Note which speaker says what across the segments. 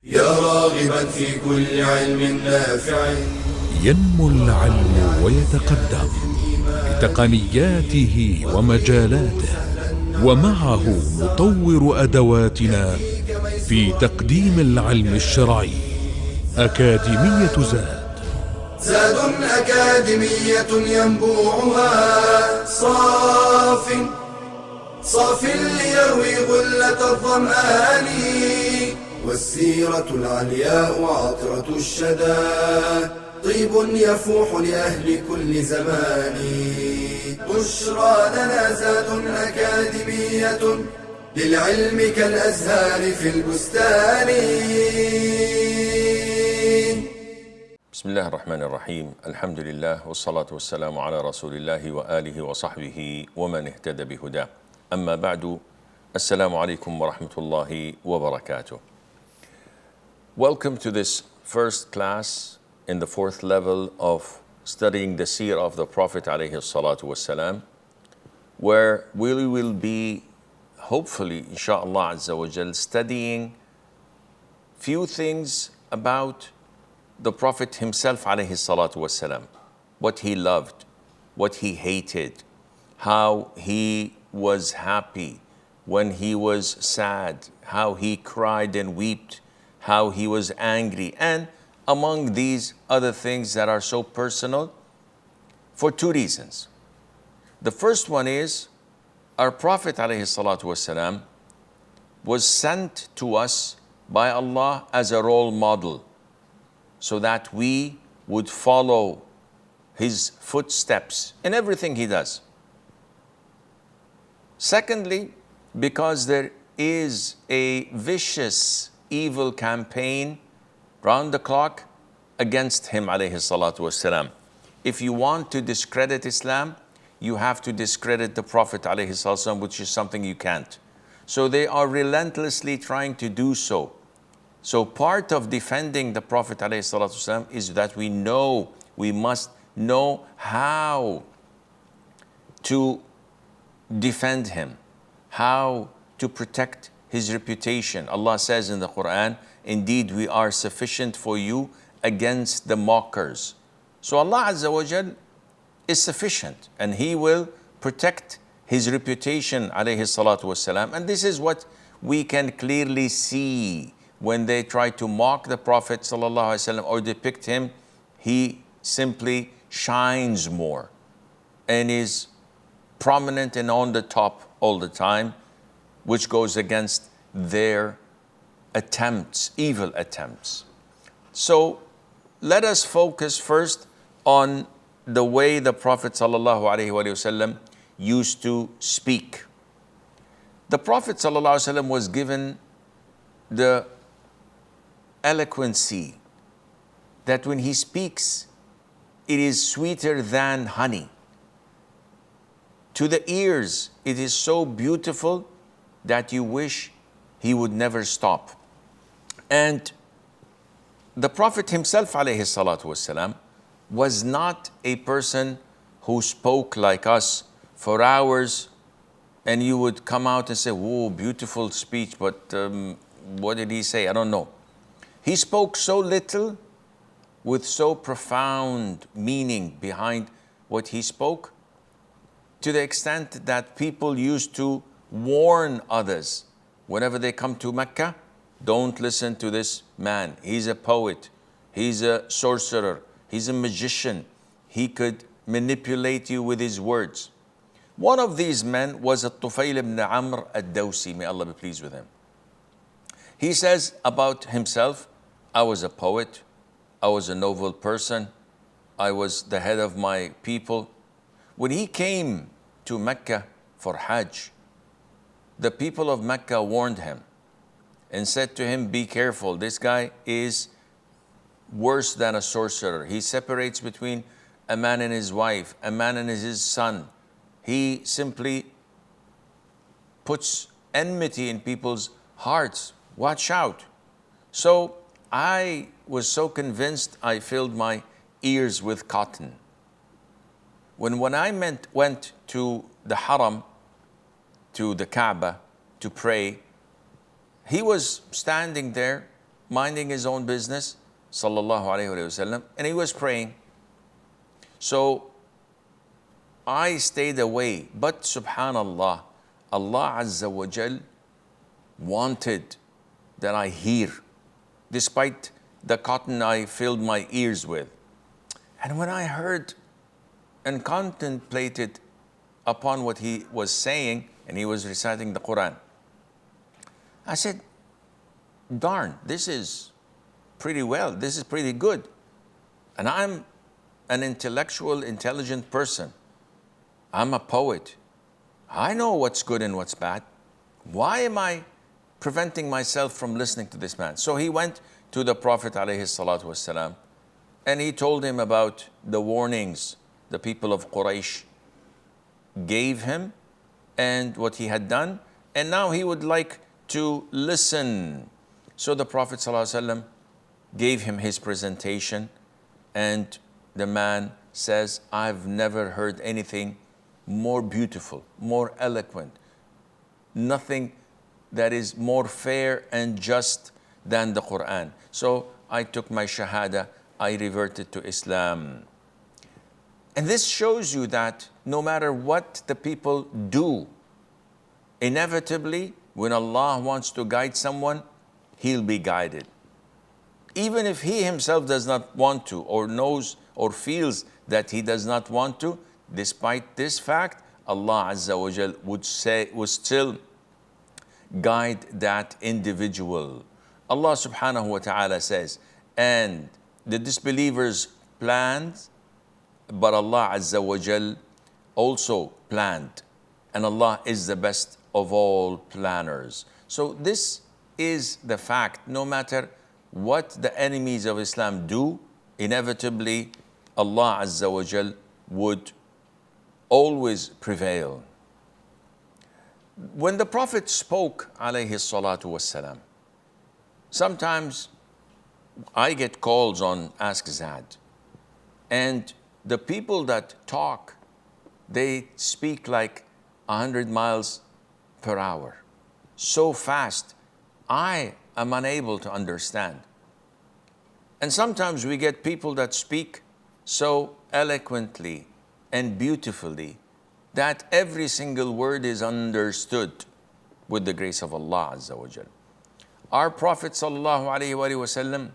Speaker 1: يا راغبا في كل علم نافع.
Speaker 2: ينمو العلم ويتقدم بتقنياته ومجالاته، ومعه نطور أدواتنا في تقديم العلم الشرعي. أكاديمية
Speaker 1: زاد أكاديمية ينبوعها صاف ليروي غلة الظمآن، والسيرة العلياء عطرة الشدى طيب يفوح لأهل كل زمان. بشرى لنا زاد أكاديمية للعلم كالأزهار في البستان.
Speaker 3: بسم الله الرحمن الرحيم. الحمد لله والصلاة والسلام على رسول الله وآله وصحبه ومن اهتدى بهداه. أما بعد، السلام عليكم ورحمة الله وبركاته. Welcome to this first class in the fourth level of studying the Seerah of the Prophet alayhi salatu wassalam, where we will be hopefully inshallah azza wa jal studying few things about the Prophet himself alayhi salatu wassalam, what he loved, what he hated, how he was happy, when he was sad, how he cried and wept, how he was angry, and among these other things that are so personal, for two reasons. The first one is our Prophet ﷺ was sent to us by Allah as a role model so that we would follow his footsteps in everything he does. Secondly, because there is a vicious evil campaign round the clock against him alayhi salatu wasalam. If you want to discredit Islam, you have to discredit the Prophet alayhi salatu wasalam, which is something you can't. So they are relentlessly trying to do so. So part of defending the Prophet alayhi salatu wasalam is that we must know how to defend him, how to protect his reputation. Allah says in the Quran, indeed we are sufficient for you against the mockers. So Allah Azza wa Jal is sufficient and he will protect his reputation alayhi salatu wasalam. And this is what we can clearly see when they try to mock the Prophet sallallahu alaihi wasallam or depict him. He simply shines more and is prominent and on the top all the time, which goes against their attempts, evil attempts. So let us focus first on the way the Prophet ﷺ used to speak. The Prophet ﷺ was given the eloquency that when he speaks, it is sweeter than honey. To the ears, it is so beautiful that you wish he would never stop. And the Prophet himself alayhi salatu wasalam was not a person who spoke like us for hours and you would come out and say, whoa, beautiful speech, but what did he say? I don't know. He spoke so little with so profound meaning behind what he spoke, to the extent that people used to warn others whenever they come to Mecca, don't listen to this man. He's a poet, he's a sorcerer, he's a magician. He could manipulate you with his words. One of these men was Tufayl ibn Amr ad-Dawsi, may Allah be pleased with him. He says about himself, I was a poet, I was a noble person, I was the head of my people. When he came to Mecca for Hajj, the people of Mecca warned him and said to him, be careful, this guy is worse than a sorcerer. He separates between a man and his wife, a man and his son. He simply puts enmity in people's hearts. Watch out. So I was so convinced I filled my ears with cotton. When I went to the Haram, to the Kaaba to pray, he was standing there minding his own business, sallallahu alayhi wasallam, and he was praying. So I stayed away, but subhanallah, Allah Azza wa Jal wanted that I hear, despite the cotton I filled my ears with. And when I heard and contemplated upon what he was saying, and he was reciting the Quran, I said, darn, this is pretty well, this is pretty good. And I'm an intellectual, intelligent person. I'm a poet. I know what's good and what's bad. Why am I preventing myself from listening to this man? So he went to the Prophet ﷺ, and he told him about the warnings the people of Quraysh gave him and what he had done, and now he would like to listen. So the Prophet ﷺ gave him his presentation, and the man says, I've never heard anything more beautiful, more eloquent, nothing that is more fair and just than the Quran. So I took my shahada, I reverted to Islam. And this shows you that no matter what the people do, inevitably, when Allah wants to guide someone, he'll be guided. Even if he himself does not want to, or knows or feels that he does not want to, despite this fact, Allah Azza wa Jal would still guide that individual. Allah subhanahu wa ta'ala says, and the disbelievers planned, but Allah Azza wa Jal also planned. And Allah is the best of all planners. So this is the fact. No matter what the enemies of Islam do, inevitably Allah Azza wa Jal would always prevail. When the Prophet spoke, alayhi salatu wassalam, sometimes I get calls on Ask Zad, and the people that talk, they speak like 100 miles per hour, so fast, I am unable to understand. And sometimes we get people that speak so eloquently and beautifully that every single word is understood with the grace of Allah Azza wa Jal. Our Prophet sallallahu alaihi wasallam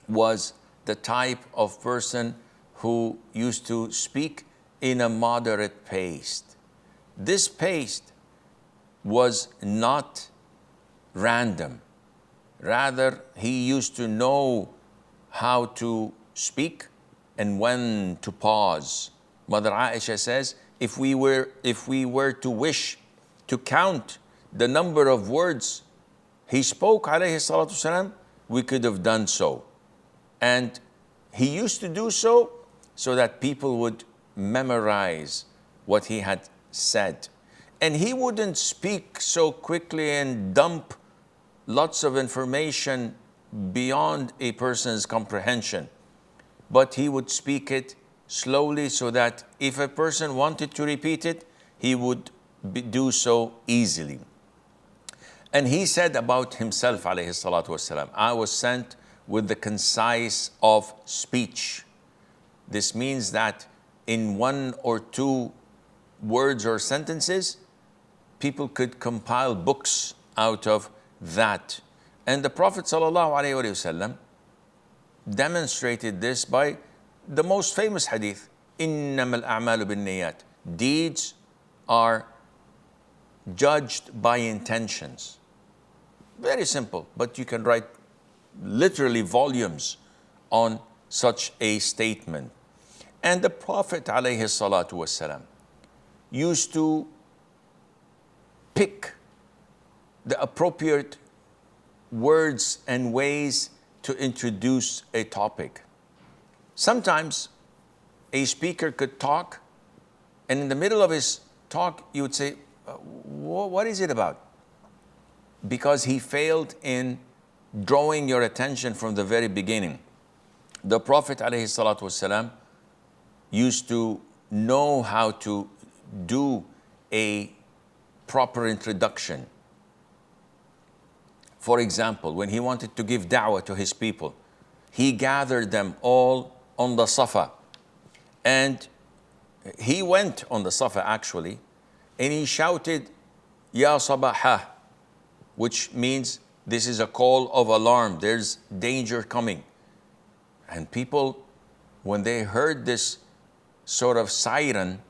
Speaker 3: was the type of person who used to speak in a moderate pace. This pace was not random. Rather, he used to know how to speak and when to pause. Mother Aisha says, if we were to wish to count the number of words he spoke, alayhi salatu wasalam, we could have done so. And he used to do so that people would memorize what he had said. And he wouldn't speak so quickly and dump lots of information beyond a person's comprehension, but he would speak it slowly so that if a person wanted to repeat it, he would do so easily. And he said about himself, alayhi salatu wasalam, I was sent with the concise of speech. This means that in one or two words or sentences, people could compile books out of that. And the Prophet ﷺ demonstrated this by the most famous hadith, إِنَّمَا الْأَعْمَالُ بِالنِّيَّاتِ. Deeds are judged by intentions. Very simple, but you can write literally volumes on such a statement. And the Prophet ﷺ used to pick the appropriate words and ways to introduce a topic. Sometimes a speaker could talk, and in the middle of his talk, you would say, what is it about? Because he failed in drawing your attention from the very beginning. The Prophet ﷺ used to know how to do a proper introduction. For example, when he wanted to give da'wah to his people, he gathered them all on the Safa. And he went on the Safa actually, and he shouted, Ya Sabaha, which means this is a call of alarm, there's danger coming. And people, when they heard this sort of siren,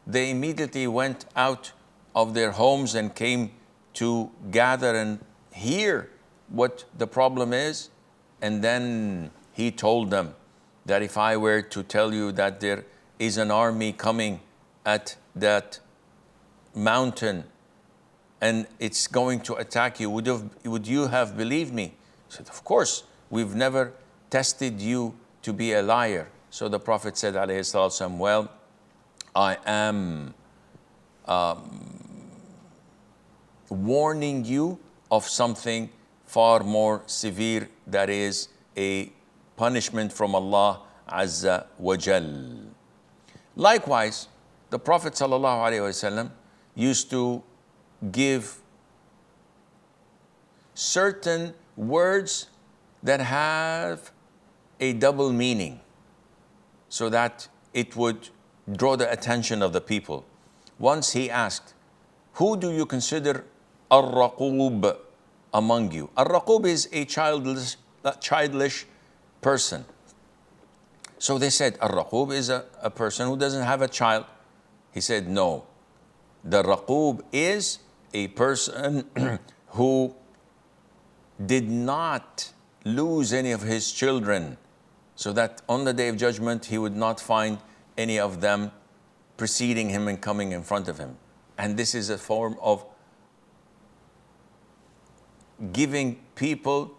Speaker 3: they immediately went out of their homes and came to gather and hear what the problem is. And then he told them that if I were to tell you that there is an army coming at that mountain and it's going to attack you, would you have believed me? He said, of course, we've never tested you to be a liar. So the Prophet said, alayhi salatu wasalam, well, I am warning you of something far more severe, that is a punishment from Allah Azza wa Jal. Likewise, the Prophet sallallahu alaihi wasallam used to give certain words that have a double meaning so that it would draw the attention of the people. Once he asked, who do you consider Al-Raqub among you? Al-Raqub is a childless person. So they said, Al-Raqub is a person who doesn't have a child. He said, no. The Raqub is a person who did not lose any of his children, so that on the Day of Judgment, he would not find any of them preceding him and coming in front of him. And this is a form of giving people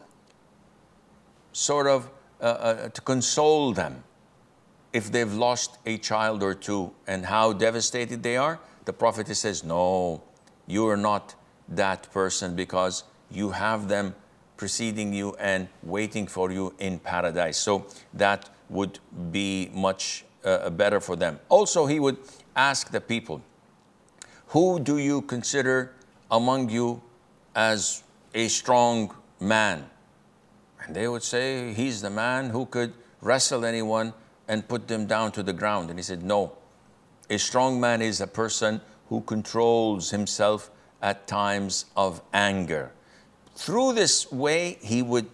Speaker 3: sort of to console them if they've lost a child or two and how devastated they are. The Prophet says, no, you are not that person because you have them preceding you and waiting for you in paradise. So that would be much better for them. Also, he would ask the people, who do you consider among you as a strong man? And they would say, he's the man who could wrestle anyone and put them down to the ground. And he said, no, a strong man is a person who controls himself at times of anger. Through this way, he would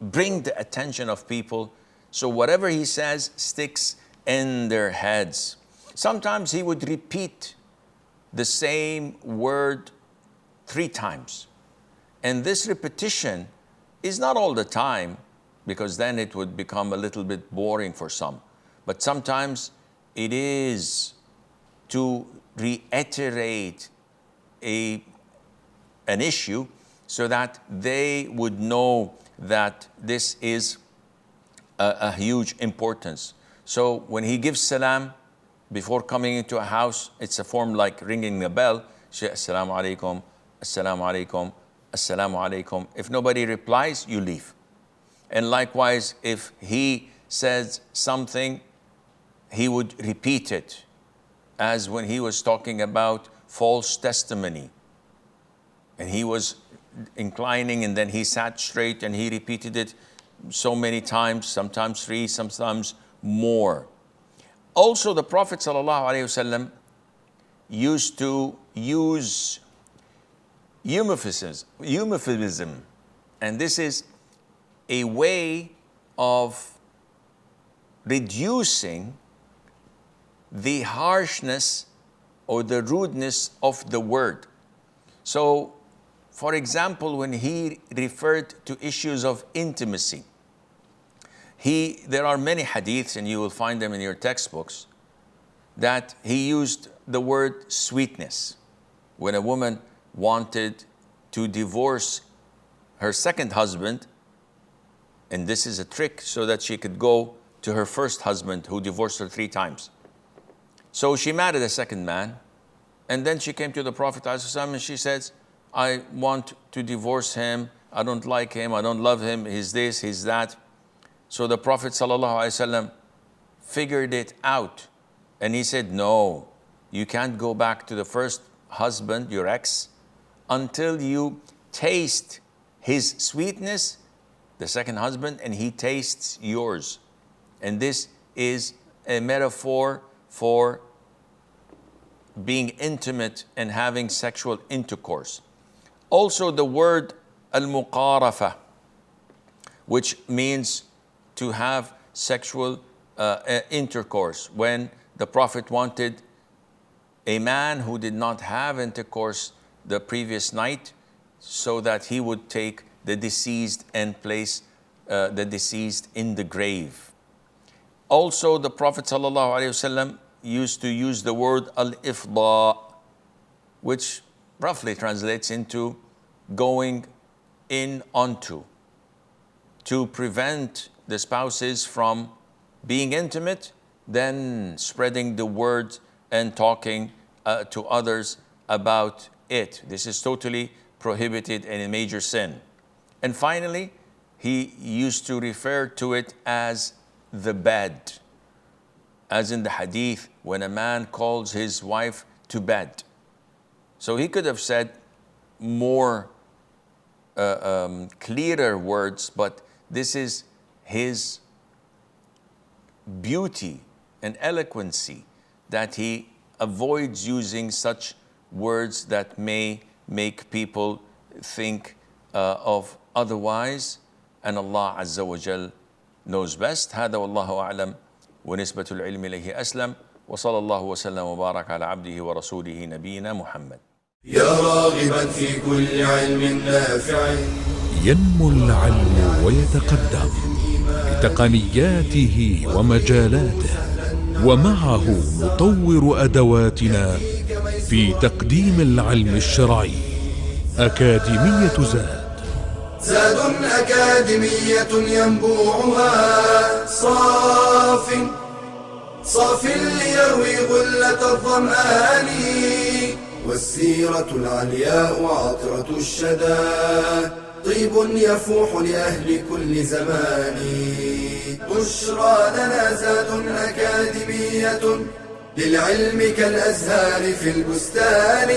Speaker 3: bring the attention of people, so whatever he says sticks in their heads. Sometimes he would repeat the same word 3 times. And this repetition is not all the time, because then it would become a little bit boring for some. But sometimes it is to reiterate an issue so that they would know that this is a huge importance. So when he gives salam before coming into a house, it's a form like ringing the bell. Say, Assalamu alaikum, Assalamu alaikum, Assalamu alaikum. If nobody replies, you leave. And likewise, if he says something, he would repeat it, as when he was talking about false testimony. And he was inclining and then he sat straight and he repeated it so many times, sometimes 3, sometimes more. Also, the Prophet ﷺ used to use euphemism, and this is a way of reducing the harshness or the rudeness of the word. So, for example, when he referred to issues of intimacy, there are many hadiths, and you will find them in your textbooks, that he used the word sweetness. When a woman wanted to divorce her second husband, and this is a trick so that she could go to her first husband who divorced her 3 times. So she married a second man, and then she came to the Prophet ﷺ and she says, I want to divorce him, I don't like him, I don't love him, he's this, he's that. So the Prophet ﷺ figured it out, and he said, no, you can't go back to the first husband, your ex, until you taste his sweetness, the second husband, and he tastes yours. And this is a metaphor for being intimate and having sexual intercourse. Also the word al-muqarafa, which means to have sexual intercourse. When the Prophet wanted a man who did not have intercourse the previous night, so that he would take the deceased and place the deceased in the grave. Also, the Prophet ﷺ used to use the word al-ifda, which roughly translates into going in onto, to prevent the spouses from being intimate, then spreading the word and talking to others about it. This is totally prohibited and a major sin. And finally, he used to refer to it as the bed, as in the hadith when a man calls his wife to bed. So he could have said more clearer words, but this is his beauty and eloquency, that he avoids using such words that may make people think of otherwise, and Allah Azza wa Jal knows best. هذا والله أعلم ونسبة العلم إليه أسلم وصلى الله وسلم وبارك على عبده ورسوله نبينا محمد.
Speaker 1: يا راغبا في كل علم نافع
Speaker 2: ينمو العلم ويتقدم بتقنياته ومجالاته، ومعه نطور أدواتنا في تقديم العلم الشرعي. أكاديمية
Speaker 1: زاد أكاديمية ينبوعها صاف ليروي غلة الظمآن، والسيرة العلياء عطرة الشدى طيب يفوح لأهل كل زمان. بشرى لنا زاد أكاديمية للعلم كالأزهار في البستان.